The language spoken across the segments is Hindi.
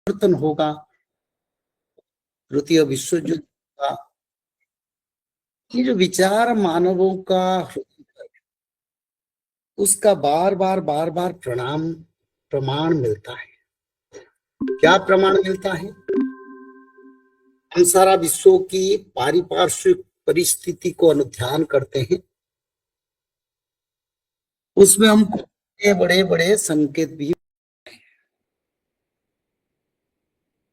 परिवर्तन होगा, तृतीय विश्व युद्ध का, ये जो विचार मानवों का उसका बार बार प्रमाण मिलता है। क्या प्रमाण मिलता है? हम सारा विश्व की पारिपार्श्विक परिस्थिति को अनुध्यान करते हैं, उसमें हम बड़े बड़े संकेत भी,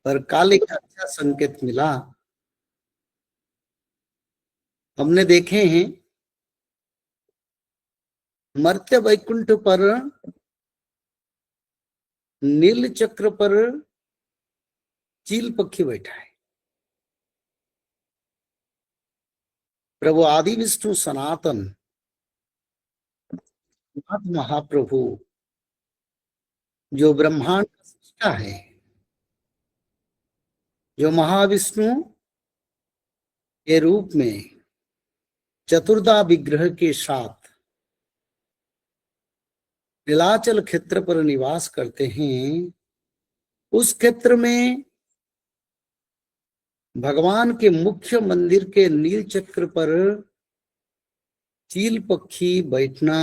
पर कल एक अच्छा संकेत मिला। हमने देखे हैं मर्त्य वैकुंठ पर नील चक्र पर चील पक्षी बैठा है। प्रभु आदि विष्णु सनातन महाप्रभु जो ब्रह्मांड का सृष्टा है, जो महाविष्णु के रूप में चतुर्धा विग्रह के साथ नीलाचल क्षेत्र पर निवास करते हैं, उस क्षेत्र में भगवान के मुख्य मंदिर के नील चक्र पर चील पक्षी बैठना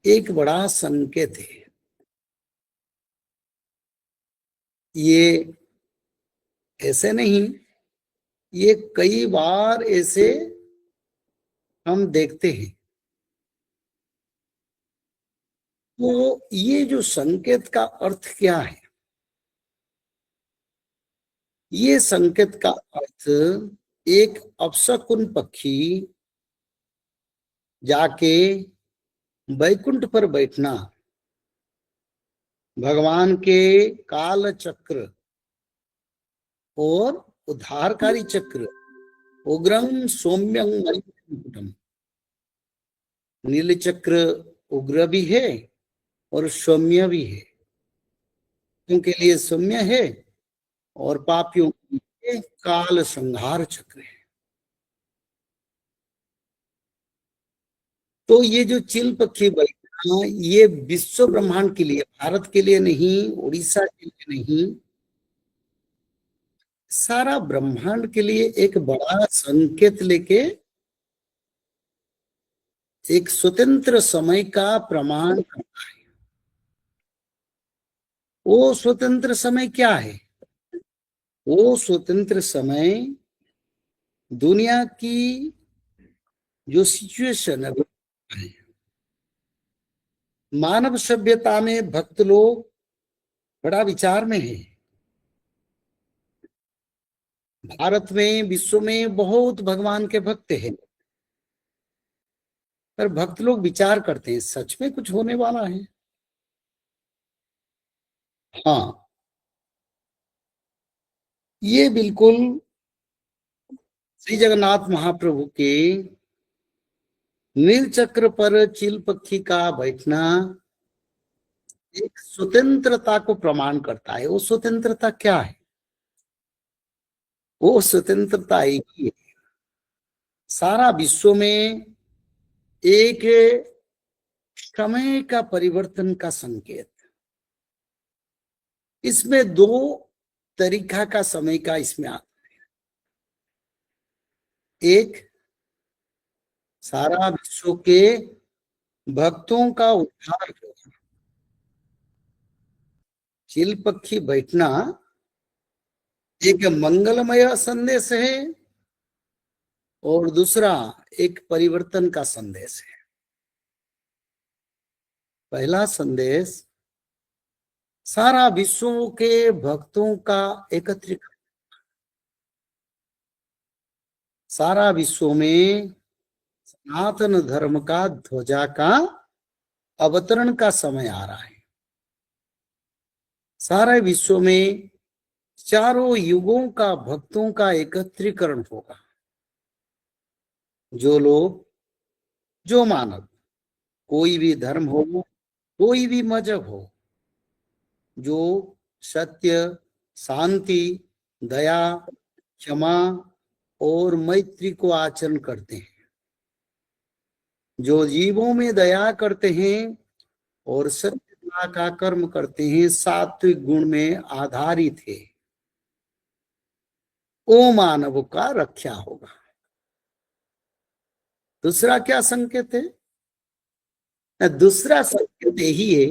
एक बड़ा संकेत है। ये ऐसे नहीं, ये कई बार ऐसे हम देखते हैं। तो ये जो संकेत का अर्थ क्या है? ये संकेत का अर्थ एक अपशकुन पक्षी जाके वैकुंठ पर बैठना, भगवान के काल चक्र और उद्धारकारी चक्र उग्रम सौम्यं मणिपुटम, नील चक्र उग्र भी है और सौम्य भी है, उनके लिए सौम्य है और पापियों के लिए काल संहार चक्र है। तो ये जो चिल पक्षी बैठना, ये विश्व ब्रह्मांड के लिए, भारत के लिए नहीं, उड़ीसा के लिए नहीं, सारा ब्रह्मांड के लिए एक बड़ा संकेत लेके एक स्वतंत्र समय का प्रमाण करता है। वो स्वतंत्र समय क्या है? वो स्वतंत्र समय दुनिया की जो सिचुएशन है, मानव सभ्यता में भक्त लोग बड़ा विचार में है। भारत में, विश्व में बहुत भगवान के भक्त हैं, पर भक्त लोग विचार करते हैं सच में कुछ होने वाला है? हाँ, ये बिल्कुल श्री जगन्नाथ महाप्रभु के नील चक्र पर चिल पक्षी का बैठना एक स्वतंत्रता को प्रमाण करता है। वो स्वतंत्रता क्या है? वो स्वतंत्रता एक ही है, सारा विश्व में एक समय का परिवर्तन का संकेत। इसमें दो तरीका का समय का इसमें आता है। एक, सारा विश्व के भक्तों का उद्धार होगा, चिल पक्षी बैठना एक मंगलमय संदेश है, और दूसरा एक परिवर्तन का संदेश है। पहला संदेश सारा विश्व के भक्तों का एकत्रीकरण, सारा विश्व में सनातन धर्म का ध्वजा का अवतरण का समय आ रहा है। सारे विश्व में चारों युगों का भक्तों का एकत्रीकरण होगा। जो लोग, जो मानव, कोई भी धर्म हो, कोई भी मजहब हो, जो सत्य, शांति, दया, क्षमा और मैत्री को आचरण करते हैं, जो जीवों में दया करते हैं और सत्य प्रकार का कर्म करते हैं, सात्विक गुण में आधारित है, वो मानव का रक्षा होगा। दूसरा क्या संकेत है? दूसरा संकेत यही है,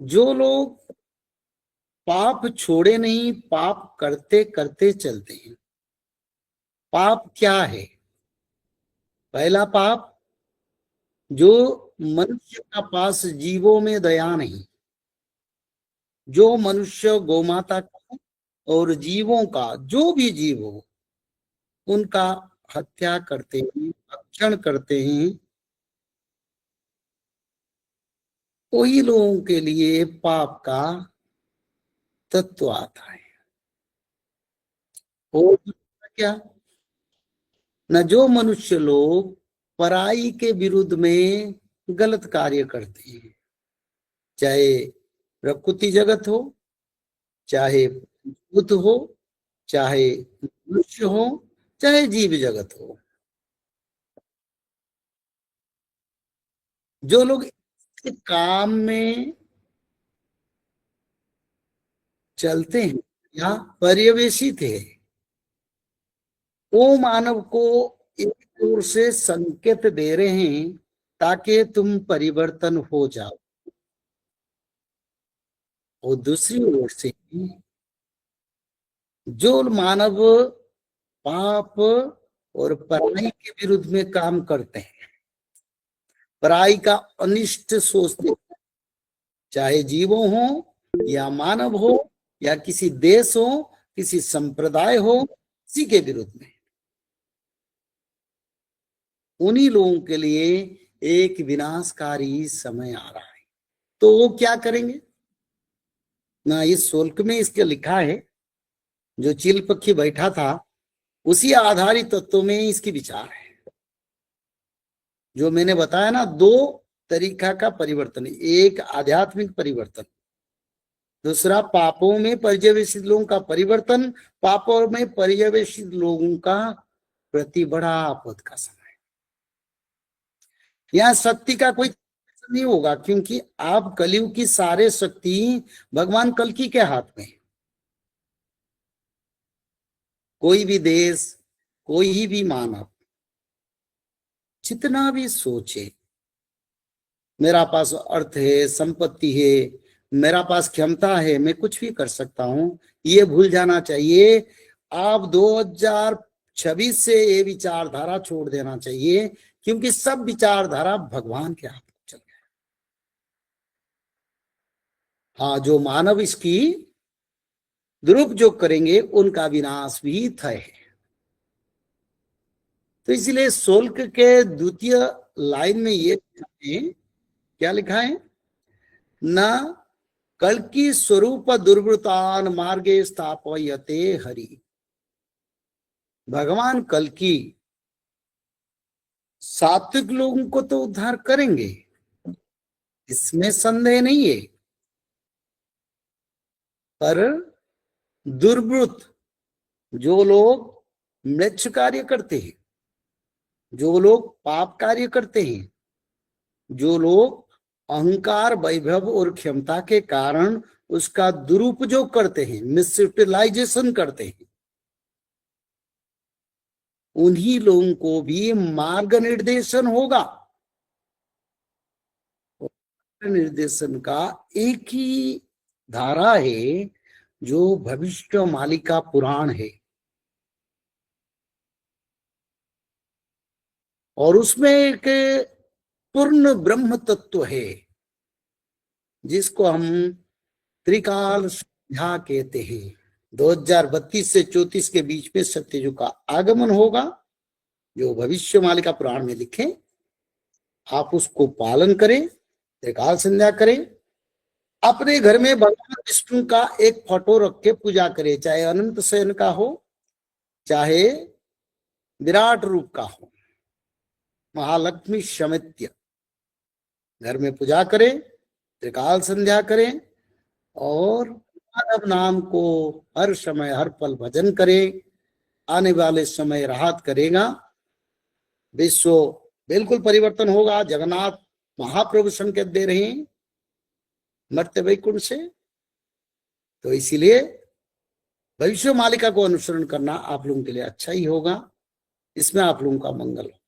जो लोग पाप छोड़े नहीं, पाप करते करते चलते हैं। पाप क्या है? पहला पाप, जो मनुष्य का पास जीवों में दया नहीं। जो मनुष्य गोमाता का और जीवों का, जो भी जीव हो, उनका हत्या करते हैं, भक्षण करते हैं, वही लोगों के लिए पाप का तत्व आता है। और क्या? न जो मनुष्य लोग पराई के विरुद्ध में गलत कार्य करते हैं, चाहे प्रकृति जगत हो, चाहे भूत हो, चाहे मनुष्य हो, चाहे जीव जगत हो, जो लोग इस काम में चलते हैं या पर्यवेशित है, वो मानव को एक ओर से संकेत दे रहे हैं ताकि तुम परिवर्तन हो जाओ, और दूसरी ओर से जो मानव पाप और पराई के विरुद्ध में काम करते हैं, पराई का अनिष्ट सोचते हैं, चाहे जीवों हो या मानव हो या किसी देश हो, किसी संप्रदाय हो, किसी के विरुद्ध में, उन्हीं लोगों के लिए एक विनाशकारी समय आ रहा है। तो वो क्या करेंगे ना, इस श्लोक में इसके लिखा है। जो चील पक्षी बैठा था, उसी आधारित तत्व में इसकी विचार है। जो मैंने बताया ना, दो तरीका का परिवर्तन, एक आध्यात्मिक परिवर्तन, दूसरा पापों में पर्यवेशित लोगों का परिवर्तन, पापों में पर्यवेशित लोगों का प्रति बड़ा आपद का समय। यहाँ शक्ति का कोई नहीं होगा, क्योंकि आप कलयुग की सारे शक्ति भगवान कल्कि के हाथ में है। कोई भी देश, कोई भी मानव जितना भी सोचे मेरा पास अर्थ है, संपत्ति है, मेरा पास क्षमता है, मैं कुछ भी कर सकता हूं, ये भूल जाना चाहिए। आप 2026 से ये विचारधारा छोड़ देना चाहिए, क्योंकि सब विचारधारा भगवान के हाथ में चल गया। हाँ, जो मानव इसकी दुरुपयोग करेंगे उनका विनाश भी तय है। तो इसलिए श्लोक के द्वितीय लाइन में ये क्या लिखा है ना, कल्कि स्वरूप दुर्वृतान मार्गे स्थापयते हरि। भगवान कल्कि सात्विक लोगों को तो उद्धार करेंगे, इसमें संदेह नहीं है, पर दुर्वृत जो लोग म्लेच्छ कार्य करते हैं, जो लोग पाप कार्य करते हैं, जो लोग अहंकार, वैभव और क्षमता के कारण उसका दुरुपयोग करते हैं, मिसयूटिलाइजेशन करते हैं, उन्हीं लोगों को भी मार्ग निर्देशन होगा। निर्देशन का एक ही धारा है, जो भविष्य मालिका पुराण है, और उसमें एक पूर्ण ब्रह्म तत्व है, जिसको हम त्रिकाल संध्या कहते हैं। 2032 से 34 के बीच में सत्ययुग का आगमन होगा, जो भविष्य मालिका पुराण में लिखे। आप उसको पालन करें, त्रिकाल संध्या करें, अपने घर में भगवान विष्णु का एक फोटो रख के पूजा करें, चाहे अनंत शयन का हो, चाहे विराट रूप का हो, महालक्ष्मी समित्य घर में पूजा करें, त्रिकाल संध्या करें, और माधव नाम को हर समय हर पल भजन करें। आने वाले समय राहत करेगा, विश्व बिल्कुल परिवर्तन होगा। जगन्नाथ महाप्रभु संकेत दे रहे हैं मर्त्य वैकुंठ से। तो इसीलिए भविष्य मालिका को अनुसरण करना आप लोगों के लिए अच्छा ही होगा। इसमें आप लोगों का मंगल हो।